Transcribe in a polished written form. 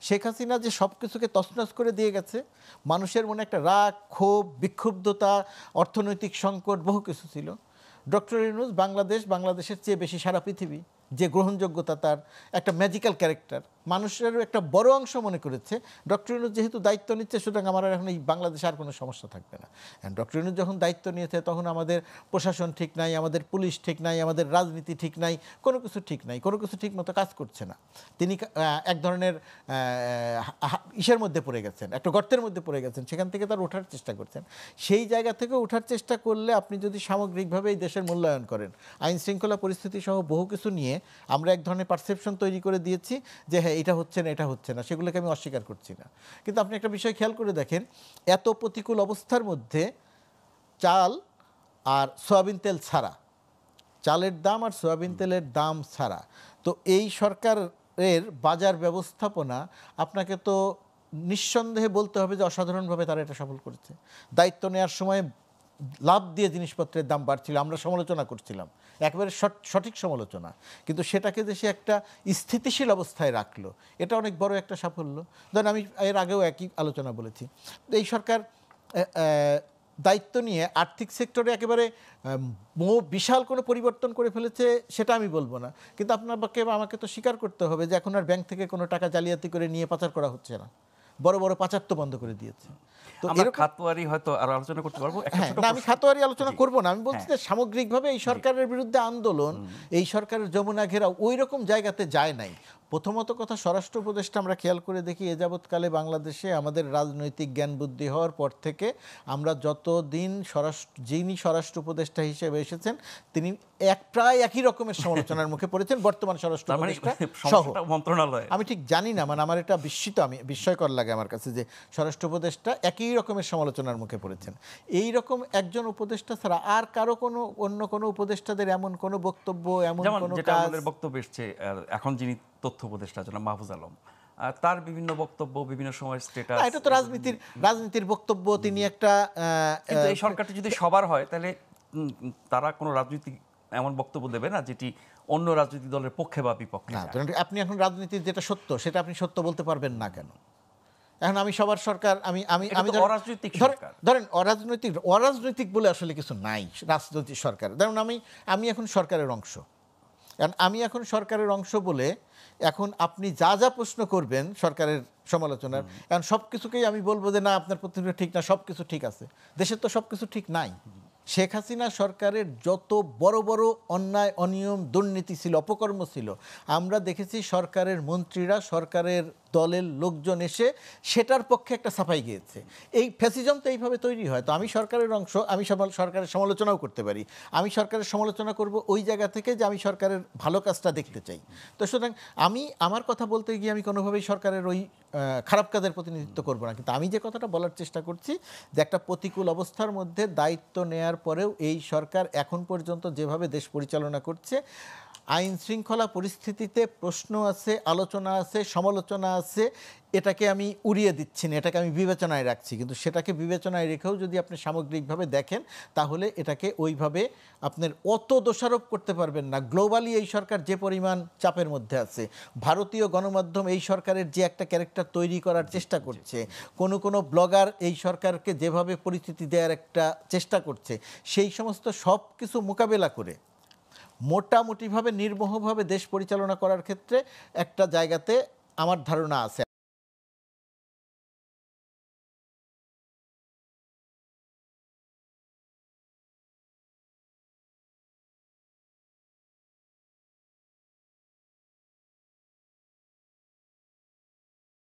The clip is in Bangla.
শেখ হাসিনা যে সব কিছুকে তছনছ করে দিয়ে গেছে, মানুষের মনে একটা রাগ, ক্ষোভ, বিক্ষুব্ধতা, অর্থনৈতিক সংকট, বহু কিছু ছিল। ডক্টর ইউনূস বাংলাদেশের চেয়ে বেশি সারা পৃথিবী, যে গ্রহণযোগ্যতা তার, একটা ম্যাজিক্যাল ক্যারেক্টার, মানুষেরও একটা বড় অংশ মনে করেছে ডক্টর ইউনূস যেহেতু দায়িত্ব নিচ্ছে, সুতরাং আমার এখন এই বাংলাদেশে আর কোনো সমস্যা থাকবে না। ডক্টর ইউনূস যখন দায়িত্ব নিয়েছে তখন আমাদের প্রশাসন ঠিক নাই, আমাদের পুলিশ ঠিক নাই, আমাদের রাজনীতি ঠিক নাই, কোনো কিছু ঠিক নাই, কোনো কিছু ঠিক মতো কাজ করছে না। তিনি এক ধরনের ইসের মধ্যে পড়ে গেছেন, একটা গর্তের মধ্যে পড়ে গেছেন, সেখান থেকে তার ওঠার চেষ্টা করছেন। সেই জায়গা থেকে ওঠার চেষ্টা করলে আপনি যদি সামগ্রিকভাবে এই দেশের মূল্যায়ন করেন, আইন শৃঙ্খলা পরিস্থিতি সহ বহু কিছু নিয়ে আমরা এক ধরনের পারসেপশন তৈরি করে দিয়েছি যে হ্যাঁ এটা হচ্ছে না, এটা হচ্ছে না, সেগুলোকে আমি অস্বীকার করছি না। কিন্তু আপনি একটা বিষয় খেয়াল করে দেখেন, এত প্রতিকূল অবস্থার মধ্যে চাল আর সয়াবিন তেল ছাড়া, চালের দাম আর সয়াবিন তেলের দাম ছাড়া তো এই সরকারের বাজার ব্যবস্থাপনা, আপনাকে তো নিঃসন্দেহে বলতে হবে যে অসাধারণভাবে তারা এটা সফল করেছে। দায়িত্ব নেওয়ার সময় লাভ দিয়ে জিনিসপত্রের দাম বাড়ছিল, আমরা সমালোচনা করছিলাম, একেবারে সঠিক সমালোচনা, কিন্তু সেটাকে যে সে একটা স্থিতিশীল অবস্থায় রাখলো, এটা অনেক বড় একটা সাফল্য। ধরেন আমি এর আগেও একই আলোচনা বলেছি, এই সরকার দায়িত্ব নিয়ে আর্থিক সেক্টরে একেবারে বিশাল কোনো পরিবর্তন করে ফেলেছে সেটা আমি বলবো না, কিন্তু আমাকে তো স্বীকার করতে হবে যে এখন আর ব্যাংক থেকে কোনো টাকা জালিয়াতি করে নিয়ে পাচার করা হচ্ছে না, বড় বড় পাচার তো বন্ধ করে দিয়েছে। তো আমরা খাতওয়ারি হয়তো আরো আলোচনা করতে পারবো। না, আমি খাতওয়ারি আলোচনা করব না, আমি বলছি যে সামগ্রিকভাবে এই সরকারের বিরুদ্ধে আন্দোলন, এই সরকারের যমুনা ঘেরাও ওই রকম জায়গাতে যায় নাই। প্রথমত কথা, স্বরাষ্ট্র উপদেষ্টা আমরা খেয়াল করে দেখি এ যাবৎকালে বাংলাদেশে আমাদের রাজনৈতিক জ্ঞান বুদ্ধি হওয়ার পর থেকে আমরা যতদিন যিনি স্বরাষ্ট্র উপদেষ্টা হিসেবে এসেছেন তিনি প্রায় একই রকমের সমালোচনার মুখে পড়েছেন বর্তমান স্বরাষ্ট্র উপদেষ্টা সহ মন্ত্রণালয়। আমি ঠিক জানি না, মানে আমার এটা বিস্ময়কর লাগে আমার কাছে যে স্বরাষ্ট্র উপদেষ্টা একই রকমের সমালোচনার মুখে পড়েছেন। এই রকম একজন উপদেষ্টা ছাড়া আর কারো কোনো অন্য কোনো উপদেষ্টাদের এমন কোনো বক্তব্য, এমন কোনো কাজ, বক্তব্য এসছে এখন যিনি তথ্য উপদেষ্টা জনাব মাহফুজ আলম, তার বিভিন্ন বক্তব্য বিভিন্ন সময় স্ট্যাটাস, এটা তো রাজনীতির বক্তব্য। তিনি একটা, কিন্তু এই সরকারটি যদি সবার হয় তাহলে তারা কোনো রাজনীতিক এমন বক্তব্য দেবে না যেটি অন্য রাজনৈতিক দলের পক্ষে বা বিপক্ষে। আপনি এখন রাজনীতির যেটা সত্য সেটা আপনি সত্য বলতে পারবেন না কেন? এখন আমি সবার সরকার, আমি ধরেন অরাজনৈতিক বলে আসলে কিছু নাই রাজনৈতিক সরকার। ধরুন আমি এখন সরকারের অংশ, কারণ আমি এখন সরকারের অংশ বলে এখন আপনি যা যা প্রশ্ন করবেন সরকারের সমালোচনার, কারণ সব কিছুকেই আমি বলবো যে না আপনার প্রতিক্রিয়া ঠিক না, সব কিছু ঠিক আছে। দেশের তো সব কিছু ঠিক নাই। শেখ হাসিনা সরকারের যত বড় বড় অন্যায়, অনিয়ম, দুর্নীতি ছিল, অপকর্ম ছিল, আমরা দেখেছি সরকারের মন্ত্রীরা, সরকারের দলের লোকজন এসে সেটার পক্ষে একটা সাফাই গিয়েছে। এই ফ্যাসিজম তো এইভাবে তৈরি হয়। তো আমি সরকারের অংশ, আমি সরকারের সমালোচনাও করতে পারি। আমি সরকারের সমালোচনা করব ওই জায়গা থেকে যে আমি সরকারের ভালো কাজটা দেখতে চাই। তো সুতরাং আমি আমার কথা বলতে গিয়ে আমি কোনোভাবেই সরকারের ওই খারাপ কাজের প্রতিনিধিত্ব করব না, কিন্তু আমি যে কথাটা বলার চেষ্টা করছি যে একটা প্রতিকূল অবস্থার মধ্যে দায়িত্ব নেয়ার পরেও এই সরকার এখন পর্যন্ত যেভাবে দেশ পরিচালনা করছে, আইন শৃঙ্খলা পরিস্থিতিতে প্রশ্ন আছে, আলোচনা আছে, সমালোচনা আছে, এটাকে আমি উড়িয়ে দিচ্ছি না, এটাকে আমি বিবেচনায় রাখছি। কিন্তু সেটাকে বিবেচনায় রেখেও যদি আপনি সামগ্রিকভাবে দেখেন তাহলে এটাকে ওইভাবে আপনার অত দোষারোপ করতে পারবেন না। গ্লোবালি এই সরকার যে পরিমাণ চাপের মধ্যে আছে, ভারতীয় গণমাধ্যম এই সরকারের যে একটা ক্যারেক্টার তৈরি করার চেষ্টা করছে, কোনো ব্লগার এই সরকারকে যেভাবে পরিচিতি দেওয়ার একটা চেষ্টা করছে, সেই সমস্ত সব কিছু মোকাবেলা করে মোটামুটিভাবে নির্মোহভাবে দেশ পরিচালনা করার ক্ষেত্রে একটা জায়গাতে আমার ধারণা আছে।